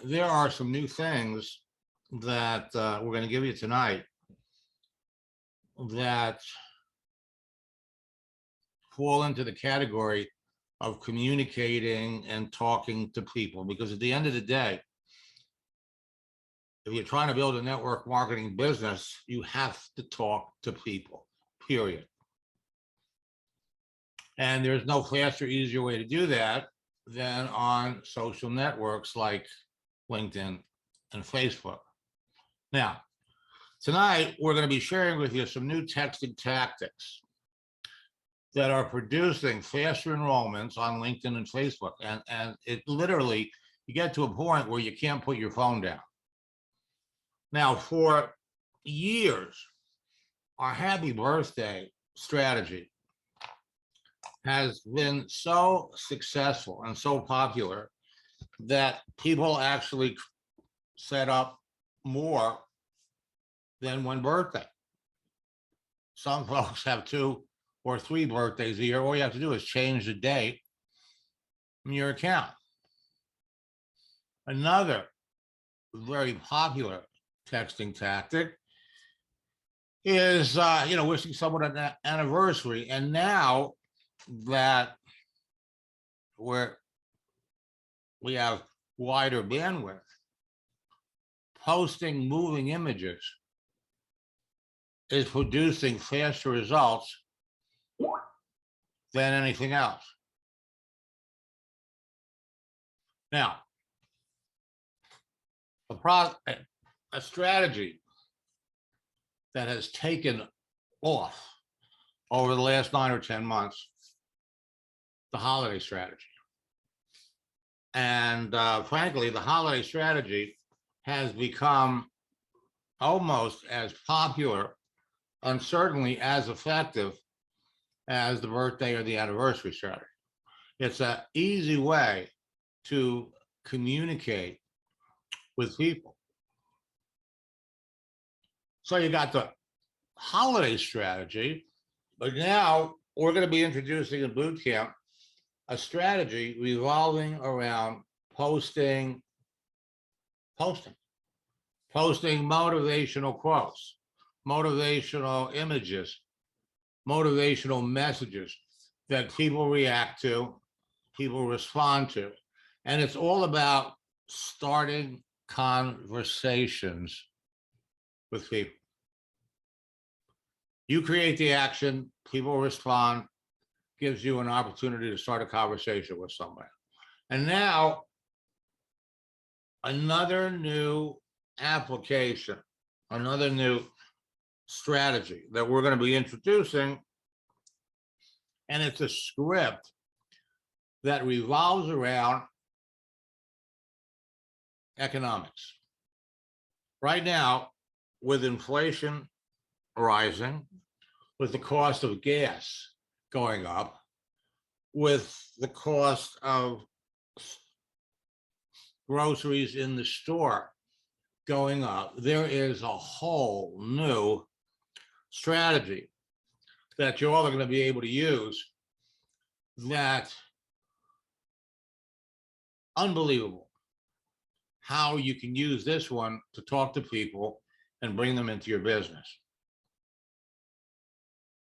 there are some new things that we're going to give you tonight that fall into the category of communicating and talking to people. Because at the end of the day, if you're trying to build a network marketing business, you have to talk to people, period. And there's no faster, easier way to do that than on social networks like LinkedIn and Facebook. Now, tonight, we're going to be sharing with you some new texting tactics that are producing faster enrollments on LinkedIn and Facebook. And it literally, you get to a point where you can't put your phone down. Now, for years, our happy birthday strategy has been so successful and so popular that people actually set up more than one birthday. Some folks have 2 or 3 birthdays a year. All you have to do is change the date in your account. Another very popular texting tactic is, wishing someone an anniversary. And now that we have wider bandwidth, posting moving images is producing faster results than anything else. Now, a strategy that has taken off over the last 9 or 10 months, the holiday strategy. And frankly, the holiday strategy has become almost as popular and certainly as effective as the birthday or the anniversary strategy. It's an easy way to communicate with people. So you got the holiday strategy, but now we're going to be introducing in boot camp a strategy revolving around posting motivational quotes, motivational images, motivational messages that people react to, people respond to. And it's all about starting conversations with people. You create the action, people respond, gives you an opportunity to start a conversation with somebody. And now, another new application, another new strategy that we're going to be introducing, and it's a script that revolves around economics. Right now, with inflation rising, with the cost of gas going up, with the cost of groceries in the store going up, there is a whole new strategy that you're all going to be able to use that unbelievable how you can use this one to talk to people and bring them into your business.